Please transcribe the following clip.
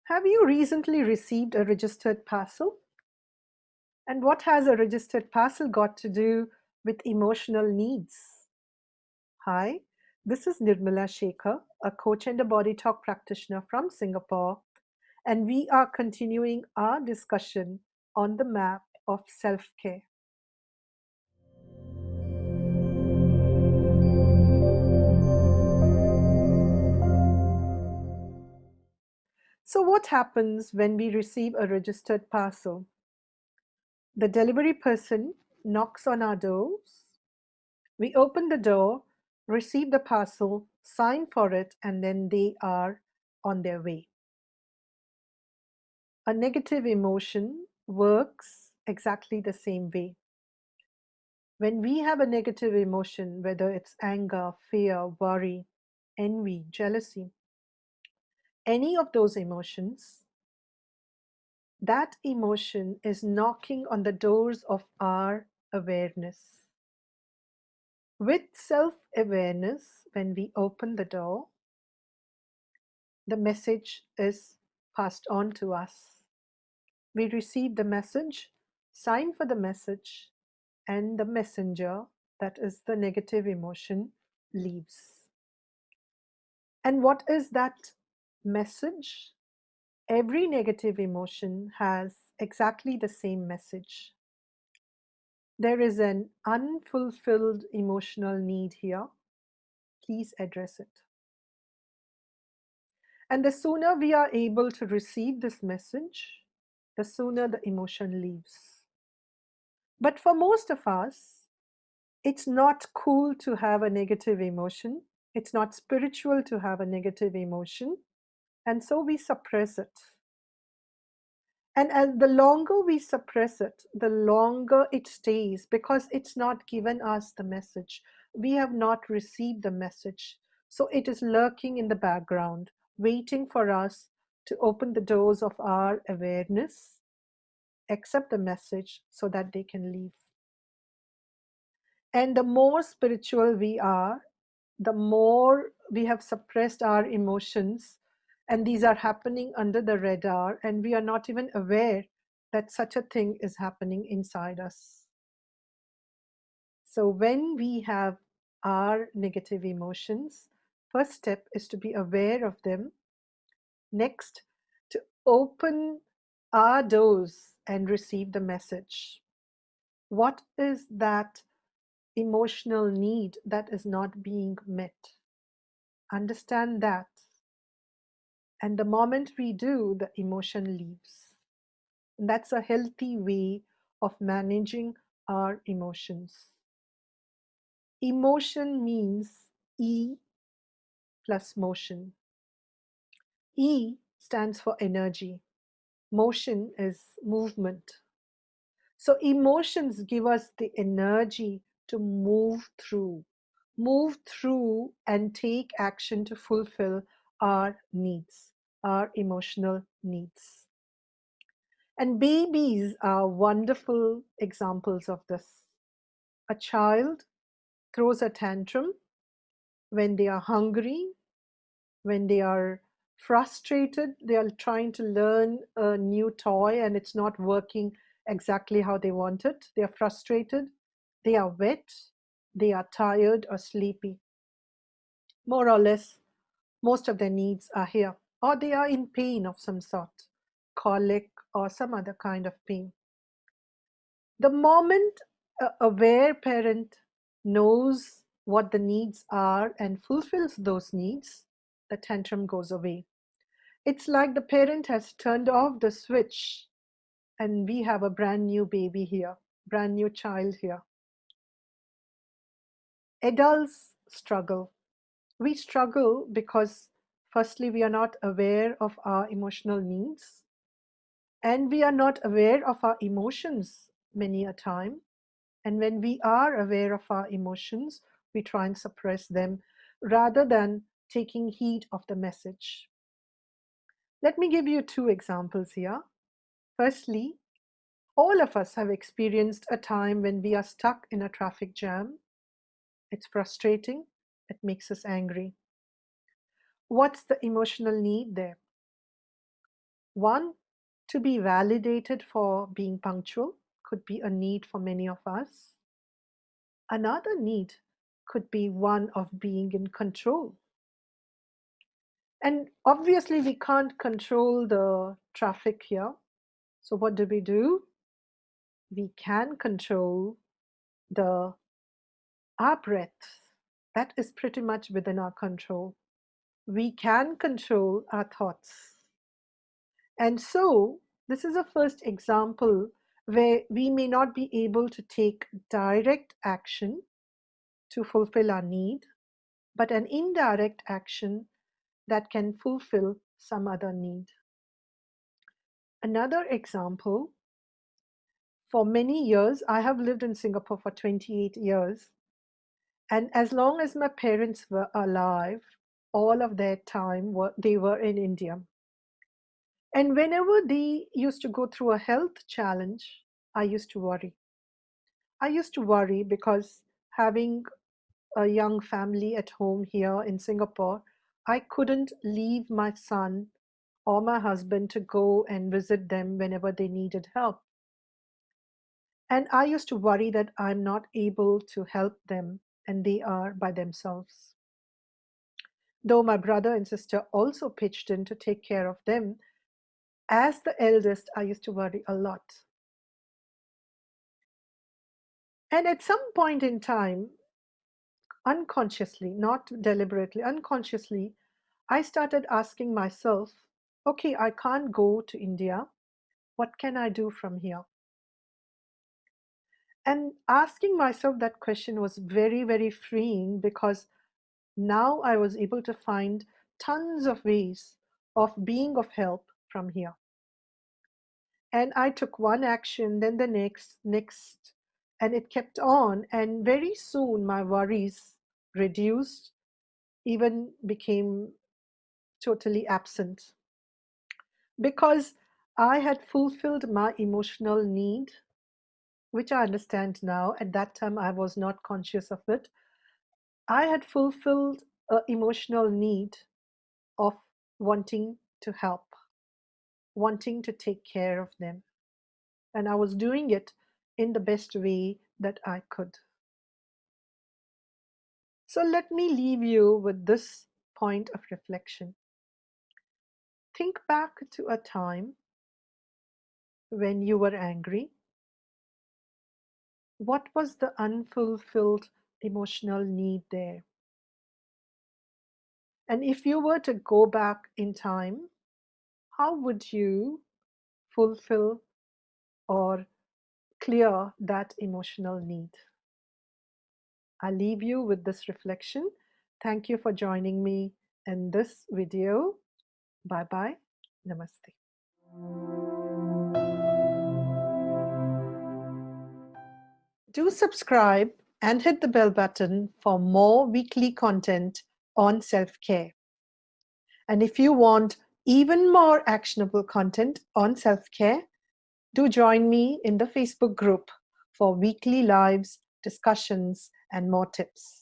Have you recently received a registered parcel? And what has a registered parcel got to do with emotional needs? Hi, this is Nirmala Shekhar, a coach and a body talk practitioner from Singapore, and we are continuing our discussion on the map of self care. So, what happens when we receive a registered parcel? The delivery person knocks on our doors. We open the door, receive the parcel, sign for it, and then they are on their way. A negative emotion works exactly the same way. When we have a negative emotion, whether it's anger, fear, worry, envy, jealousy, any of those emotions, that emotion is knocking on the doors of our awareness. With self awareness, when we open the door, the message is passed on to us. We receive the message, sign for the message, and the messenger, that is the negative emotion, leaves. And what is that message? Every negative emotion has exactly the same message. There is an unfulfilled emotional need here. Please address it. And the sooner we are able to receive this message, the sooner the emotion leaves. But for most of us, it's not cool to have a negative emotion. It's not spiritual to have a negative emotion. And so we suppress it. And as the longer we suppress it, the longer it stays because it's not given us the message. We have not received the message. So it is lurking in the background, waiting for us to open the doors of our awareness, accept the message so that they can leave. And the more spiritual we are, the more we have suppressed our emotions, and these are happening under the radar, and we are not even aware that such a thing is happening inside us. So, when we have our negative emotions, first step is to be aware of them. Next, to open our doors and receive the message. What is that emotional need that is not being met? Understand that. And the moment we do, the emotion leaves. And that's a healthy way of managing our emotions. Emotion means E plus motion. E stands for energy. Motion is movement. So emotions give us the energy to move through and take action to fulfill our needs, our emotional needs. And babies are wonderful examples of this. A child throws a tantrum when they are hungry, when they are frustrated, they are trying to learn a new toy and it's not working exactly how they want it. They are frustrated, they are wet, they are tired or sleepy. More or less, most of their needs are here. Or they are in pain of some sort, colic or some other kind of pain. The moment a aware parent knows what the needs are and fulfills those needs, the tantrum goes away. It's like the parent has turned off the switch and we have a brand new baby here, brand new child here. Adults struggle. We struggle because, firstly, we are not aware of our emotional needs and we are not aware of our emotions many a time. And when we are aware of our emotions, we try and suppress them rather than taking heed of the message. Let me give you two examples here. Firstly, all of us have experienced a time when we are stuck in a traffic jam. It's frustrating, it makes us angry. What's the emotional need there? One, to be validated for being punctual could be a need for many of us. Another need could be one of being in control. And obviously, we can't control the traffic here. So, what do? We can control the our breath. That is pretty much within our control. We can control our thoughts. And so, this is a first example where we may not be able to take direct action to fulfill our need, but an indirect action that can fulfill some other need. Another example, for many years, I have lived in Singapore for 28 years, and as long as my parents were alive, all of their time they were in India. And whenever they used to go through a health challenge, I used to worry. I used to worry because having a young family at home here in Singapore, I couldn't leave my son or my husband to go and visit them whenever they needed help. And I used to worry that I'm not able to help them and they are by themselves. Though my brother and sister also pitched in to take care of them, as the eldest, I used to worry a lot. And at some point in time, unconsciously, not deliberately, unconsciously, I started asking myself, okay, I can't go to India. What can I do from here? And asking myself that question was very, very freeing because now I was able to find tons of ways of being of help from here. And I took one action, then the next, and it kept on. And very soon my worries reduced, even became totally absent because I had fulfilled my emotional need, which I understand now. At that time, I was not conscious of it. I had fulfilled an emotional need of wanting to help, wanting to take care of them. And I was doing it in the best way that I could. So let me leave you with this point of reflection. Think back to a time when you were angry. What was the unfulfilled emotional need there? And if you were to go back in time, how would you fulfill or clear that emotional need? I'll leave you with this reflection. Thank you for joining me in this video. Bye bye. Namaste. Do subscribe and hit the bell button for more weekly content on self care. And if you want even more actionable content on self care, do join me in the Facebook group for weekly lives, discussions, and more tips.